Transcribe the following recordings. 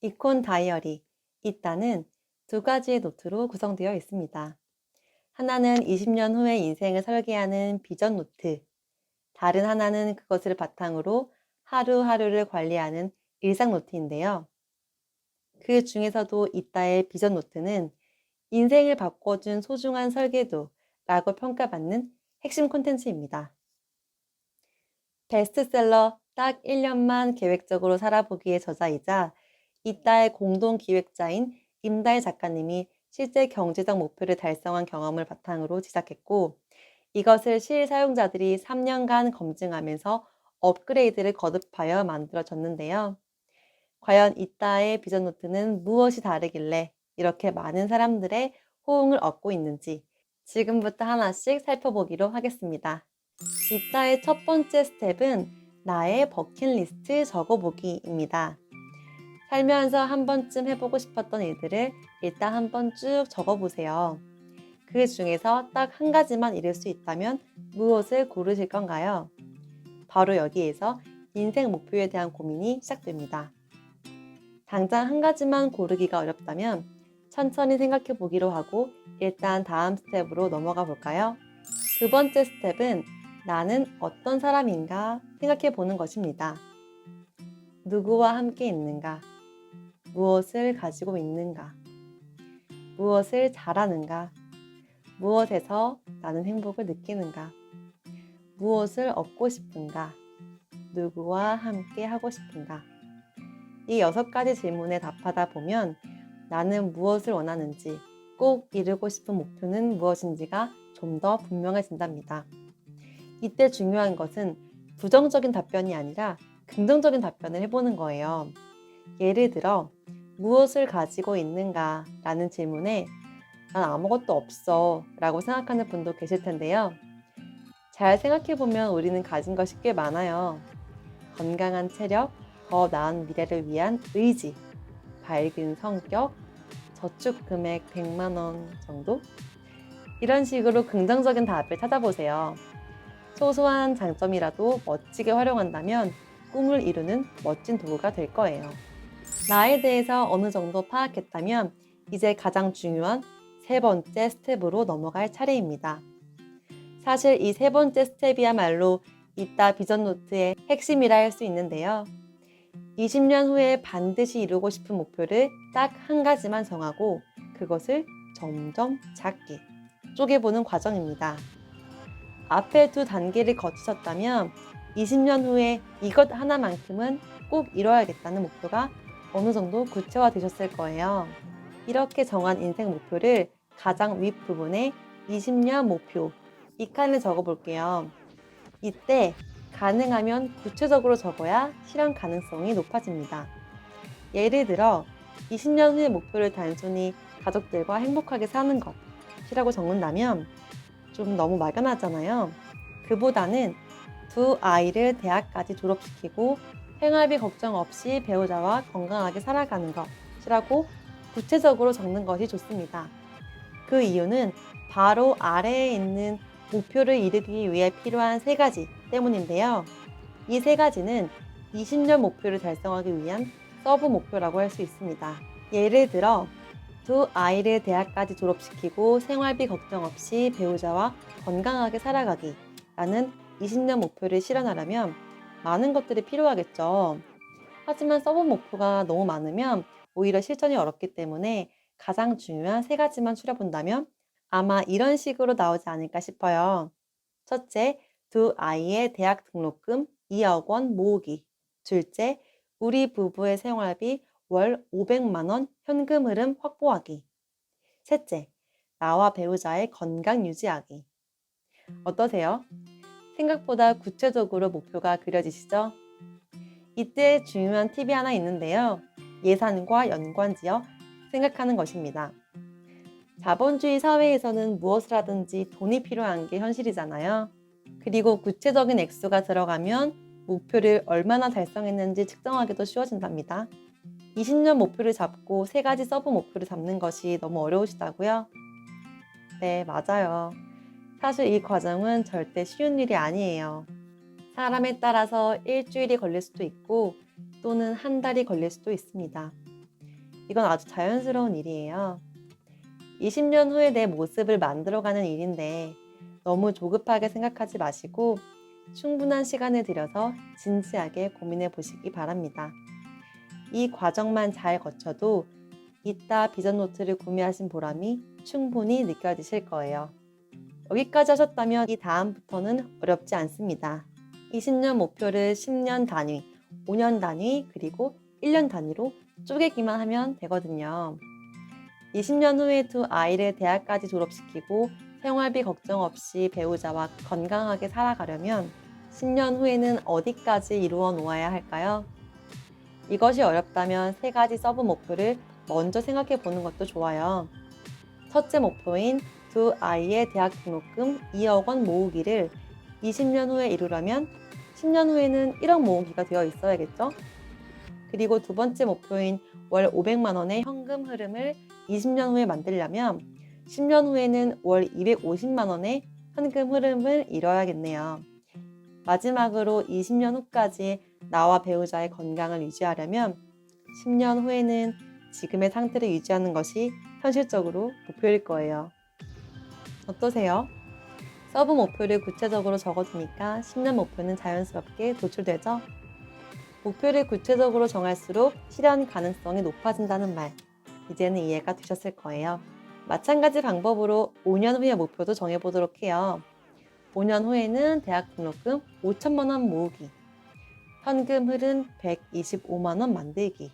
이콘 다이어리, 이따는 두 가지의 노트로 구성되어 있습니다. 하나는 20년 후의 인생을 설계하는 비전 노트, 다른 하나는 그것을 바탕으로 하루하루를 관리하는 일상 노트인데요. 그 중에서도 이따의 비전 노트는 인생을 바꿔준 소중한 설계도라고 평가받는 핵심 콘텐츠입니다. 베스트셀러 딱 1년만 계획적으로 살아보기의 저자이자 이따의 공동 기획자인 임다혜 작가님이 실제 경제적 목표를 달성한 경험을 바탕으로 제작했고, 이것을 실사용자들이 3년간 검증하면서 업그레이드를 거듭하여 만들어졌는데요. 과연 이따의 비전노트는 무엇이 다르길래 이렇게 많은 사람들의 호응을 얻고 있는지 지금부터 하나씩 살펴보기로 하겠습니다. 이따의 첫 번째 스텝은 나의 버킷리스트 적어보기입니다. 살면서 한 번쯤 해보고 싶었던 일들을 일단 한번 쭉 적어보세요. 그 중에서 딱 한 가지만 이룰 수 있다면 무엇을 고르실 건가요? 바로 여기에서 인생 목표에 대한 고민이 시작됩니다. 당장 한 가지만 고르기가 어렵다면 천천히 생각해 보기로 하고 일단 다음 스텝으로 넘어가 볼까요? 두 번째 스텝은 나는 어떤 사람인가 생각해 보는 것입니다. 누구와 함께 있는가? 무엇을 가지고 있는가? 무엇을 잘하는가? 무엇에서 나는 행복을 느끼는가? 무엇을 얻고 싶은가? 누구와 함께 하고 싶은가? 이 6가지 질문에 답하다 보면 나는 무엇을 원하는지, 꼭 이루고 싶은 목표는 무엇인지가 좀 더 분명해진답니다. 이때 중요한 것은 부정적인 답변이 아니라 긍정적인 답변을 해보는 거예요. 예를 들어, 무엇을 가지고 있는가? 라는 질문에 난 아무것도 없어 라고 생각하는 분도 계실 텐데요. 잘 생각해보면 우리는 가진 것이 꽤 많아요. 건강한 체력, 더 나은 미래를 위한 의지, 밝은 성격, 저축 금액 100만 원 정도? 이런 식으로 긍정적인 답을 찾아보세요. 소소한 장점이라도 멋지게 활용한다면 꿈을 이루는 멋진 도구가 될 거예요. 나에 대해서 어느 정도 파악했다면 이제 가장 중요한 세 번째 스텝으로 넘어갈 차례입니다. 사실 이 세 번째 스텝이야말로 이따 비전 노트의 핵심이라 할 수 있는데요. 20년 후에 반드시 이루고 싶은 목표를 딱 한 가지만 정하고 그것을 점점 작게 쪼개보는 과정입니다. 앞에 두 단계를 거치셨다면 20년 후에 이것 하나만큼은 꼭 이뤄야겠다는 목표가 어느 정도 구체화되셨을 거예요. 이렇게 정한 인생 목표를 가장 윗부분에 20년 목표 이 칸을 적어볼게요. 이때 가능하면 구체적으로 적어야 실현 가능성이 높아집니다. 예를 들어 20년 후의 목표를 단순히 가족들과 행복하게 사는 것이라고 적는다면 좀 너무 막연하잖아요. 그보다는 두 아이를 대학까지 졸업시키고 생활비 걱정 없이 배우자와 건강하게 살아가는 것이라고 구체적으로 적는 것이 좋습니다. 그 이유는 바로 아래에 있는 목표를 이루기 위해 필요한 세 가지 때문인데요. 이 세 가지는 20년 목표를 달성하기 위한 서브 목표라고 할 수 있습니다. 예를 들어 두 아이를 대학까지 졸업시키고 생활비 걱정 없이 배우자와 건강하게 살아가기 라는 20년 목표를 실현하려면 많은 것들이 필요하겠죠. 하지만 서브 목표가 너무 많으면 오히려 실천이 어렵기 때문에 가장 중요한 세 가지만 추려본다면 아마 이런 식으로 나오지 않을까 싶어요. 첫째, 두 아이의 대학 등록금 2억 원 모으기. 둘째, 우리 부부의 생활비 월 500만 원 현금 흐름 확보하기. 셋째, 나와 배우자의 건강 유지하기. 어떠세요? 생각보다 구체적으로 목표가 그려지시죠? 이때 중요한 팁이 하나 있는데요. 예산과 연관지어 생각하는 것입니다. 자본주의 사회에서는 무엇을 하든지 돈이 필요한 게 현실이잖아요. 그리고 구체적인 액수가 들어가면 목표를 얼마나 달성했는지 측정하기도 쉬워진답니다. 20년 목표를 잡고 세 가지 서브 목표를 잡는 것이 너무 어려우시다고요? 네, 맞아요. 사실 이 과정은 절대 쉬운 일이 아니에요. 사람에 따라서 일주일이 걸릴 수도 있고 또는 한 달이 걸릴 수도 있습니다. 이건 아주 자연스러운 일이에요. 20년 후에 내 모습을 만들어가는 일인데 너무 조급하게 생각하지 마시고 충분한 시간을 들여서 진지하게 고민해 보시기 바랍니다. 이 과정만 잘 거쳐도 이따 비전 노트를 구매하신 보람이 충분히 느껴지실 거예요. 여기까지 하셨다면 이 다음부터는 어렵지 않습니다. 20년 목표를 10년 단위, 5년 단위, 그리고 1년 단위로 쪼개기만 하면 되거든요. 20년 후에 두 아이를 대학까지 졸업시키고 생활비 걱정 없이 배우자와 건강하게 살아가려면 10년 후에는 어디까지 이루어 놓아야 할까요? 이것이 어렵다면 세 가지 서브 목표를 먼저 생각해 보는 것도 좋아요. 첫째 목표인 두 아이의 대학 등록금 2억 원 모으기를 20년 후에 이루려면 10년 후에는 1억 모으기가 되어 있어야겠죠? 그리고 두 번째 목표인 월 500만 원의 현금 흐름을 20년 후에 만들려면 10년 후에는 월 250만 원의 현금 흐름을 이뤄야겠네요. 마지막으로 20년 후까지 나와 배우자의 건강을 유지하려면 10년 후에는 지금의 상태를 유지하는 것이 현실적으로 목표일 거예요. 어떠세요? 서브 목표를 구체적으로 적어두니까 10년 목표는 자연스럽게 도출되죠? 목표를 구체적으로 정할수록 실현 가능성이 높아진다는 말, 이제는 이해가 되셨을 거예요. 마찬가지 방법으로 5년 후의 목표도 정해보도록 해요. 5년 후에는 대학 등록금 5천만 원 모으기, 현금 흐름 125만 원 만들기,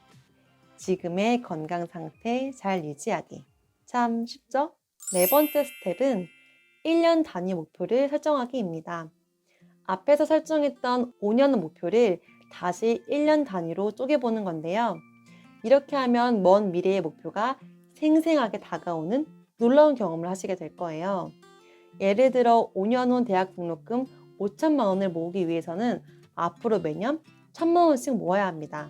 지금의 건강 상태 잘 유지하기. 참 쉽죠? 네 번째 스텝은 1년 단위 목표를 설정하기입니다. 앞에서 설정했던 5년 목표를 다시 1년 단위로 쪼개보는 건데요. 이렇게 하면 먼 미래의 목표가 생생하게 다가오는 놀라운 경험을 하시게 될 거예요. 예를 들어 5년 후 대학 등록금 5천만 원을 모으기 위해서는 앞으로 매년 1천만 원씩 모아야 합니다.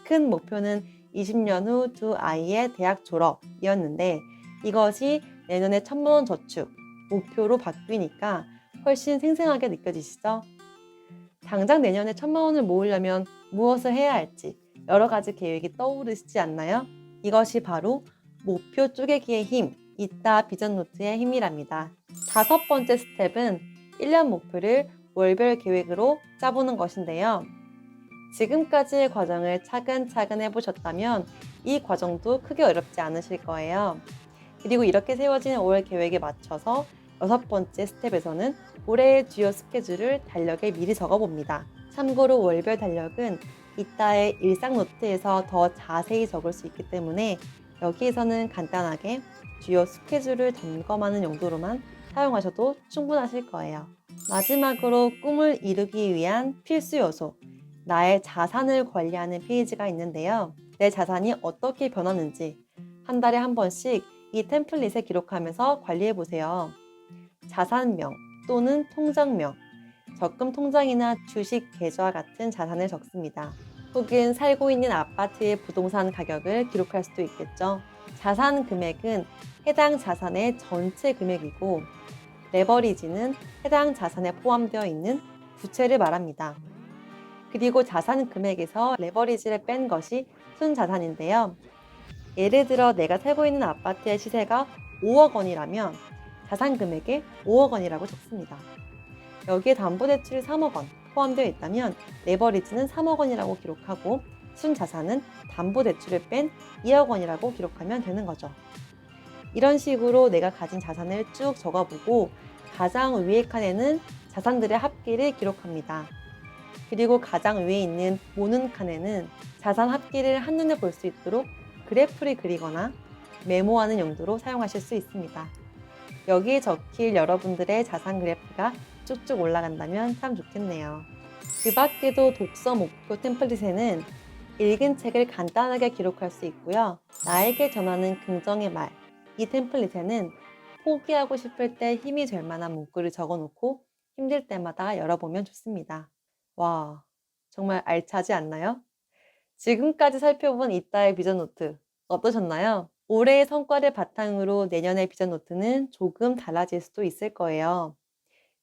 큰 목표는 20년 후 두 아이의 대학 졸업이었는데 이것이 내년에 1천만 원 저축 목표로 바뀌니까 훨씬 생생하게 느껴지시죠? 당장 내년에 1천만 원을 모으려면 무엇을 해야 할지 여러 가지 계획이 떠오르시지 않나요? 이것이 바로 목표 쪼개기의 힘, 이따 비전 노트의 힘이랍니다. 다섯 번째 스텝은 1년 목표를 월별 계획으로 짜보는 것인데요. 지금까지의 과정을 차근차근 해보셨다면 이 과정도 크게 어렵지 않으실 거예요. 그리고 이렇게 세워진 월 계획에 맞춰서 여섯 번째 스텝에서는 올해의 주요 스케줄을 달력에 미리 적어봅니다. 참고로 월별 달력은 이따의 일상 노트에서 더 자세히 적을 수 있기 때문에 여기에서는 간단하게 주요 스케줄을 점검하는 용도로만 사용하셔도 충분하실 거예요. 마지막으로 꿈을 이루기 위한 필수 요소, 나의 자산을 관리하는 페이지가 있는데요. 내 자산이 어떻게 변하는지 한 달에 한 번씩 이 템플릿에 기록하면서 관리해 보세요. 자산명 또는 통장명, 적금 통장이나 주식 계좌 같은 자산을 적습니다. 혹은 살고 있는 아파트의 부동산 가격을 기록할 수도 있겠죠. 자산 금액은 해당 자산의 전체 금액이고 레버리지는 해당 자산에 포함되어 있는 부채를 말합니다. 그리고 자산 금액에서 레버리지를 뺀 것이 순자산인데요. 예를 들어 내가 살고 있는 아파트의 시세가 5억 원이라면 자산 금액에 5억 원이라고 적습니다. 여기에 담보대출이 3억 원 포함되어 있다면 레버리지는 3억 원이라고 기록하고 순자산은 담보대출을 뺀 2억 원이라고 기록하면 되는 거죠. 이런 식으로 내가 가진 자산을 쭉 적어보고 가장 위의 칸에는 자산들의 합계를 기록합니다. 그리고 가장 위에 있는 모는 칸에는 자산 합계를 한눈에 볼 수 있도록 그래프를 그리거나 메모하는 용도로 사용하실 수 있습니다. 여기에 적힐 여러분들의 자산 그래프가 쭉쭉 올라간다면 참 좋겠네요. 그 밖에도 독서 목표 템플릿에는 읽은 책을 간단하게 기록할 수 있고요. 나에게 전하는 긍정의 말, 이 템플릿에는 포기하고 싶을 때 힘이 될 만한 문구를 적어놓고 힘들 때마다 열어보면 좋습니다. 와, 정말 알차지 않나요? 지금까지 살펴본 이따의 비전 노트 어떠셨나요? 올해의 성과를 바탕으로 내년의 비전 노트는 조금 달라질 수도 있을 거예요.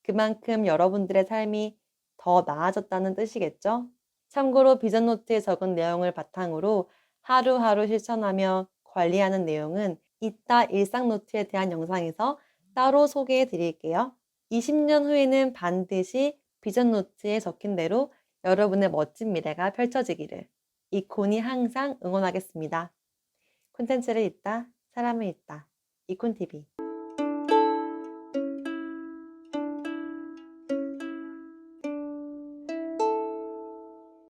그만큼 여러분들의 삶이 더 나아졌다는 뜻이겠죠? 참고로 비전 노트에 적은 내용을 바탕으로 하루하루 실천하며 관리하는 내용은 이따 일상 노트에 대한 영상에서 따로 소개해 드릴게요. 20년 후에는 반드시 비전 노트에 적힌 대로 여러분의 멋진 미래가 펼쳐지기를 이콘이 항상 응원하겠습니다. 콘텐츠를 읽다, 사람을 읽다. 이콘TV